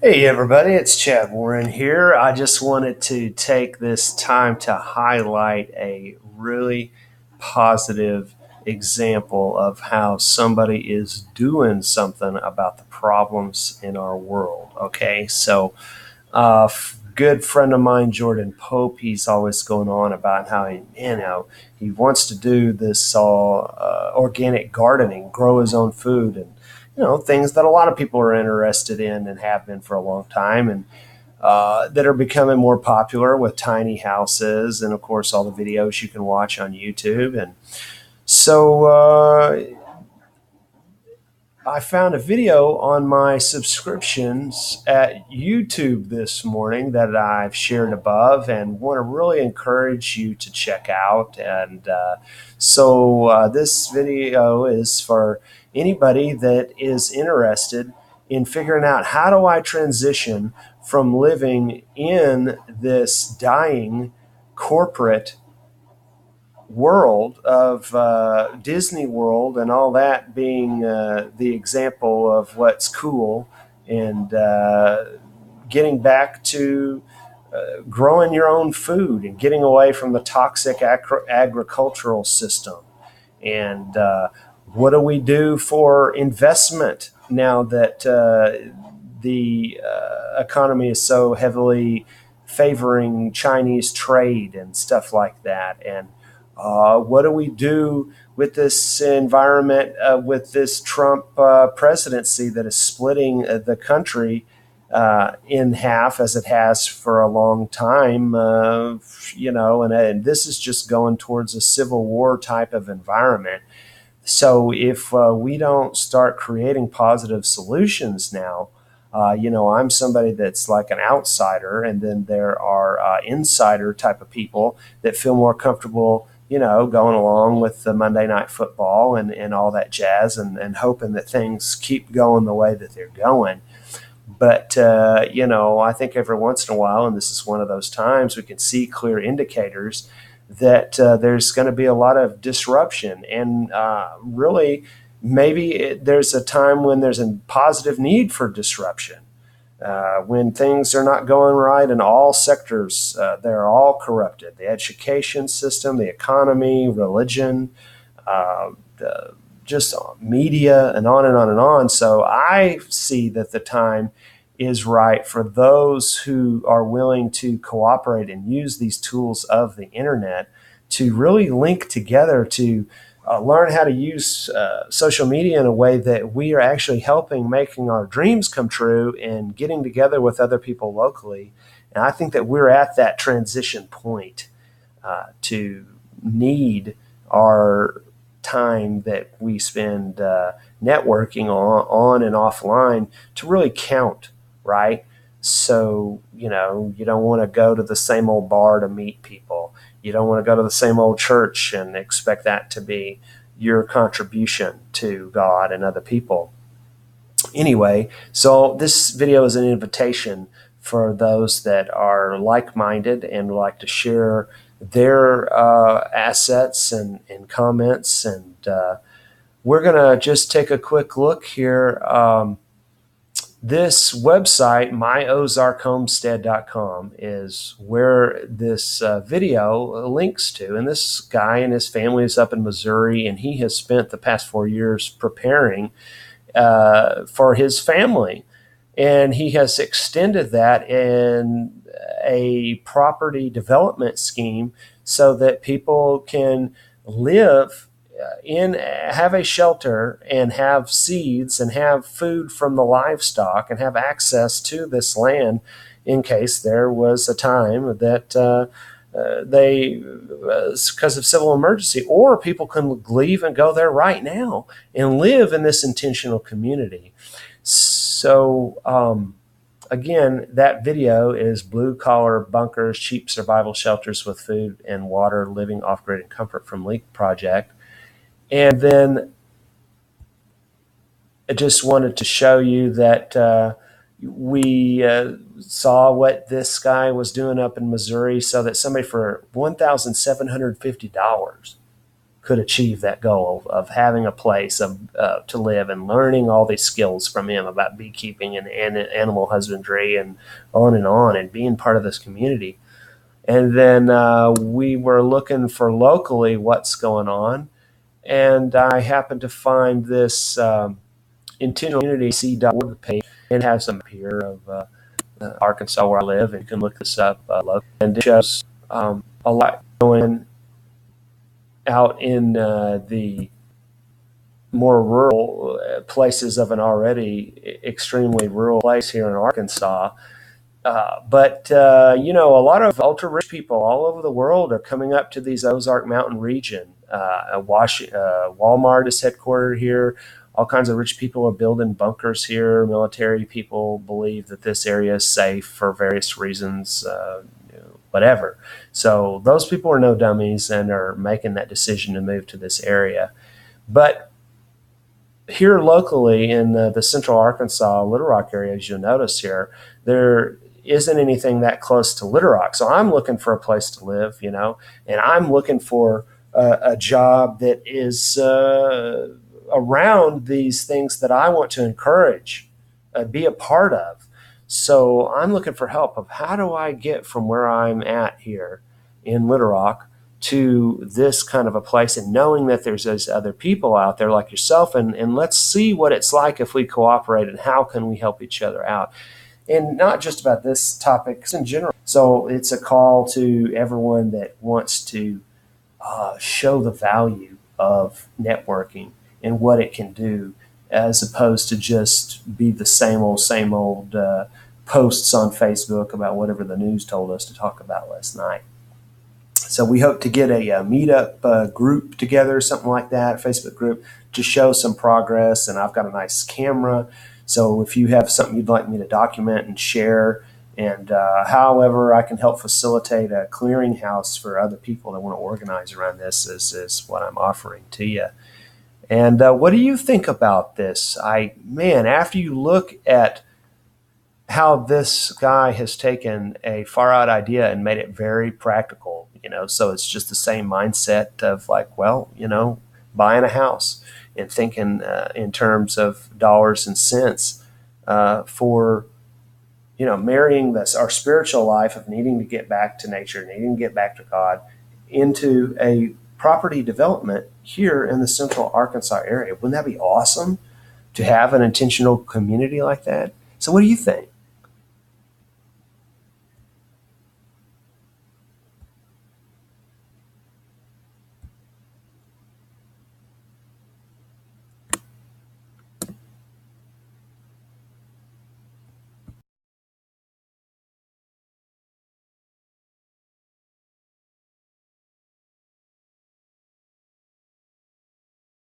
Hey everybody, it's Chad Warren here. I just wanted to take this time to highlight a really positive example of how somebody is doing something about the problems in our world. Okay, so good friend of mine, Jordan Pope, he's always going on about how he wants to do this organic gardening, grow his own food, and things that a lot of people are interested in and have been for a long time, and that are becoming more popular with tiny houses, and of course all the videos you can watch on YouTube. And so I found a video on my subscriptions at YouTube this morning that I've shared above and want to really encourage you to check out. And this video is for anybody that is interested in figuring out how do I transition from living in this dying corporate world of Disney World and all that being the example of what's cool, and getting back to growing your own food and getting away from the toxic agricultural system. And what do we do for investment now that the economy is so heavily favoring Chinese trade and stuff like that? And what do we do with this environment, with this Trump presidency that is splitting the country in half, as it has for a long time? And this is just going towards a civil war type of environment. So if we don't start creating positive solutions now, I'm somebody that's like an outsider, and then there are insider type of people that feel more comfortable, going along with the Monday Night Football and all that jazz, and hoping that things keep going the way that they're going. But, I think every once in a while, and this is one of those times, we can see clear indicators that there's going to be a lot of disruption. And really, maybe there's a time when there's a positive need for disruption. When things are not going right in all sectors, they're all corrupted: the education system, the economy, religion, the just media, and on and on and on. So I see that the time is right for those who are willing to cooperate and use these tools of the internet to really link together, to learn how to use social media in a way that we are actually helping making our dreams come true and getting together with other people locally. And I think that we're at that transition point to need our time that we spend networking on and offline to really count, right? So, you don't want to go to the same old bar to meet people. You don't want to go to the same old church and expect that to be your contribution to God and other people. Anyway, so this video is an invitation for those that are like-minded and like to share their assets and comments. And we're going to just take a quick look here. This website, myozarkhomestead.com, is where this video links to. And this guy and his family is up in Missouri, and he has spent the past 4 years preparing for his family. And he has extended that in a property development scheme so that people can live have a shelter and have seeds and have food from the livestock and have access to this land in case there was a time that they, because of civil emergency, or people can leave and go there right now and live in this intentional community. So, again, that video is Blue Collar Bunkers, Cheap Survival Shelters with Food and Water, Living Off-Grid and Comfort from Leak Project. And then I just wanted to show you that we saw what this guy was doing up in Missouri, so that somebody for $1,750 could achieve that goal of having a place to live and learning all these skills from him about beekeeping and animal husbandry and being part of this community. And then we were looking for locally what's going on. And I happened to find this intentional community c.org page and have some here of Arkansas where I live. And you can look this up. And it shows a lot going out in the more rural places of an already extremely rural place here in Arkansas. But a lot of ultra rich people all over the world are coming up to these Ozark Mountain region. Walmart is headquartered here. All kinds of rich people are building bunkers here. Military people believe that this area is safe for various reasons, whatever. So those people are no dummies and are making that decision to move to this area. But here locally in the central Arkansas, Little Rock area, as you'll notice here, there isn't anything that close to Little Rock. So I'm looking for a place to live, and I'm looking for a job that is around these things that I want to encourage, be a part of. So I'm looking for help of how do I get from where I'm at here in Little Rock to this kind of a place, and knowing that there's those other people out there like yourself, and let's see what it's like if we cooperate and how can we help each other out. And not just about this topic, in general. So it's a call to everyone that wants to show the value of networking and what it can do, as opposed to just be the same old posts on Facebook about whatever the news told us to talk about last night. So we hope to get a meetup group together, something like that, a Facebook group, to show some progress. And I've got a nice camera. So if you have something you'd like me to document and share, and however I can help facilitate a clearinghouse for other people that want to organize around this is what I'm offering to you. And what do you think about this? After you look at how this guy has taken a far out idea and made it very practical, so it's just the same mindset of buying a house and thinking in terms of dollars and cents for, marrying our spiritual life of needing to get back to nature, needing to get back to God, into a property development here in the central Arkansas area. Wouldn't that be awesome to have an intentional community like that? So what do you think?